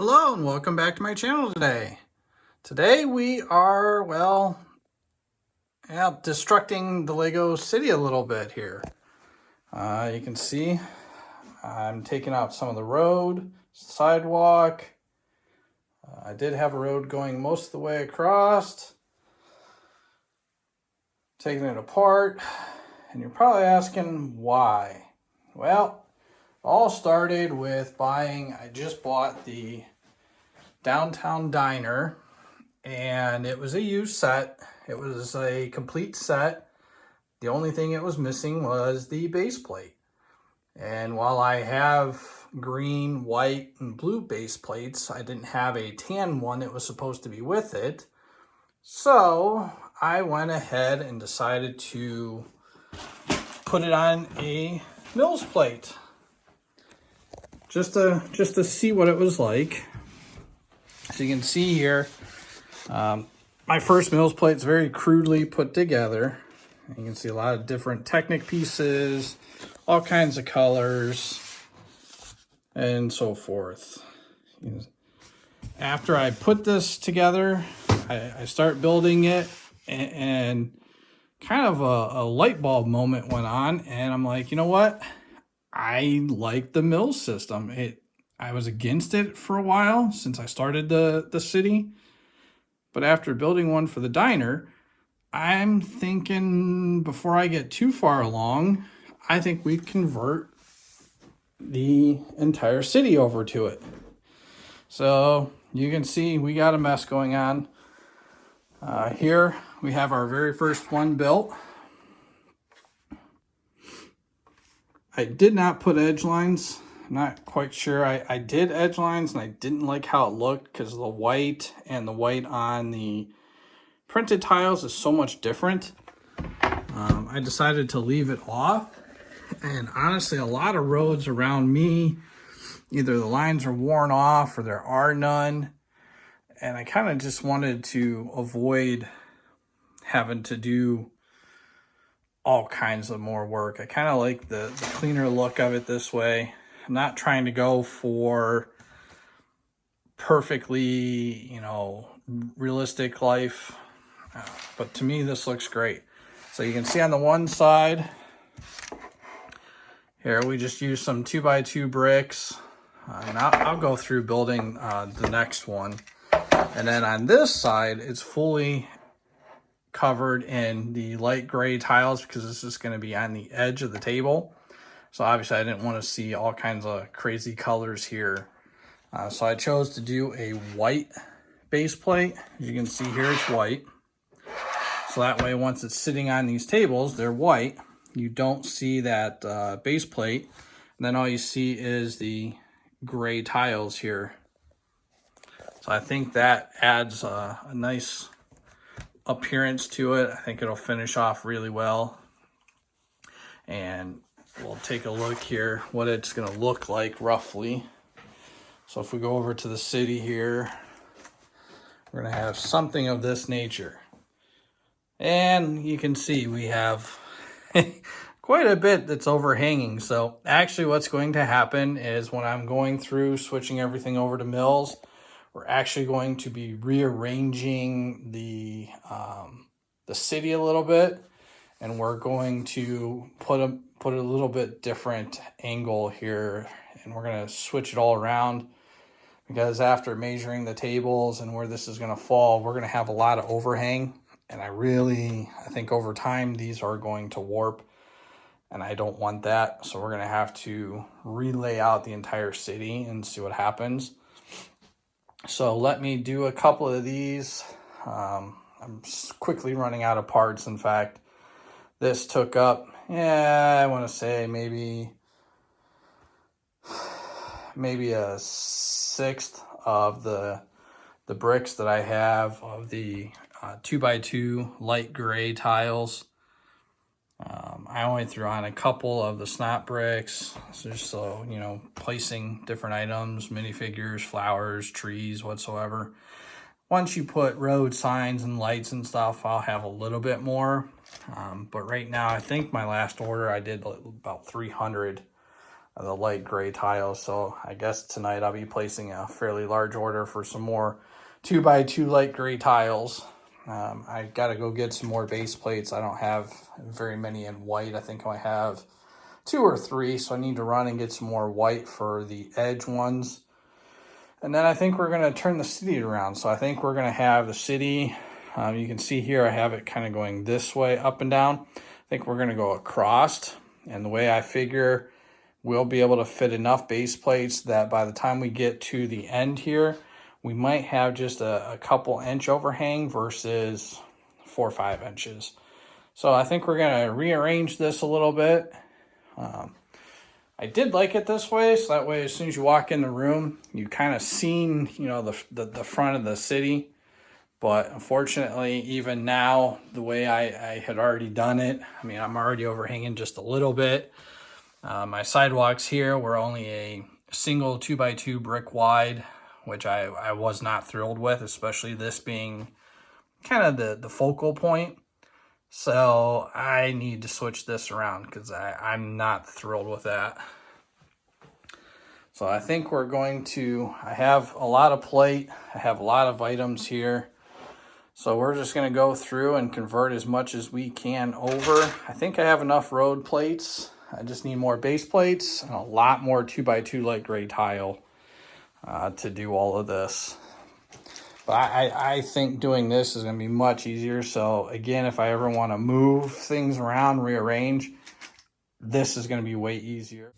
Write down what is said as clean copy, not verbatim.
Hello and welcome back to my channel today. Today we are, destructing the Lego city a little bit here. You can see I'm taking out some of the road, sidewalk. I did have a road going most of the way across. Taking it apart, and you're probably asking why. Well, all started with I just bought the downtown diner, and it was a used set. It was a complete set. The only thing it was missing was the base plate. And while I have green, white, and blue base plates, I didn't have a tan one that was supposed to be with it. So I went ahead and decided to put it on a Mills plate just to see what it was like. So you can see here, my first Mills plate is very crudely put together. You can see a lot of different Technic pieces, all kinds of colors, and so forth. After I put this together, I start building it, and kind of a light bulb moment went on, and I'm like, you know what? I like the Mills system. I was against it for a while since I started the city. But after building one for the diner, I'm thinking before I get too far along, I think we convert the entire city over to it. So you can see we got a mess going on. Here we have our very first one built. I did not put edge lines. I'm not quite sure. I did edge lines, and I didn't like how it looked because the white on the printed tiles is so much different. I decided to leave it off. And honestly, a lot of roads around me, either the lines are worn off or there are none. And I kind of just wanted to avoid having to do all kinds of more work. I kind of like the cleaner look of it this way. I'm not trying to go for perfectly, realistic life. But to me, this looks great. So you can see on the one side, here we just use some 2x2 bricks. And I'll go through building the next one. And then on this side, it's fully covered in the light gray tiles because this is going to be on the edge of the table. So obviously I didn't want to see all kinds of crazy colors here. So I chose to do a white base plate. As you can see here, it's white. So that way, once it's sitting on these tables, they're white. You don't see that base plate. And then all you see is the gray tiles here. So I think that adds a nice appearance to it. I think it'll finish off really well. And we'll take a look here what it's going to look like roughly. So if we go over to the city here, we're going to have something of this nature. And you can see we have quite a bit that's overhanging. So actually what's going to happen is when I'm going through switching everything over to Mills, we're actually going to be rearranging the city a little bit, and we're going to put a little bit different angle here, and we're going to switch it all around because after measuring the tables and where this is going to fall, we're going to have a lot of overhang, and I think over time these are going to warp, and I don't want that. So we're going to have to relay out the entire city and see what happens. So let me do a couple of these. I'm quickly running out of parts. In fact, this took up, I want to say maybe a sixth of the bricks that I have of the 2x2 light gray tiles. I only threw on a couple of the snot bricks, so placing different items, minifigures, flowers, trees, whatsoever. Once you put road signs and lights and stuff, I'll have a little bit more. But right now, I think my last order, I did about 300 the light gray tiles. So I guess tonight I'll be placing a fairly large order for some more 2x2 light gray tiles. I got to go get some more base plates. I don't have very many in white. I think I have 2 or 3, so I need to run and get some more white for the edge ones. And then I think we're going to turn the city around. So I think we're going to have the city, you can see here I have it kind of going this way up and down. I think we're going to go across, and the way I figure we'll be able to fit enough base plates that by the time we get to the end here, we might have just a couple inch overhang versus 4 or 5 inches. So I think we're going to rearrange this a little bit. I did like it this way, so that way as soon as you walk in the room, you kind of seen, you know, the front of the city. But unfortunately, even now, the way I had already done it, I mean, I'm already overhanging just a little bit. My sidewalks here were only a single 2x2 brick wide, which I was not thrilled with, especially this being kind of the focal point. So I need to switch this around because I'm not thrilled with that. So I think we're going to, I have a lot of plate, I have a lot of items here. So we're just going to go through and convert as much as we can over. I think I have enough road plates. I just need more base plates and a lot more 2x2 light gray tile to do all of this. But I think doing this is going to be much easier. So again, if I ever want to move things around, rearrange, this is going to be way easier.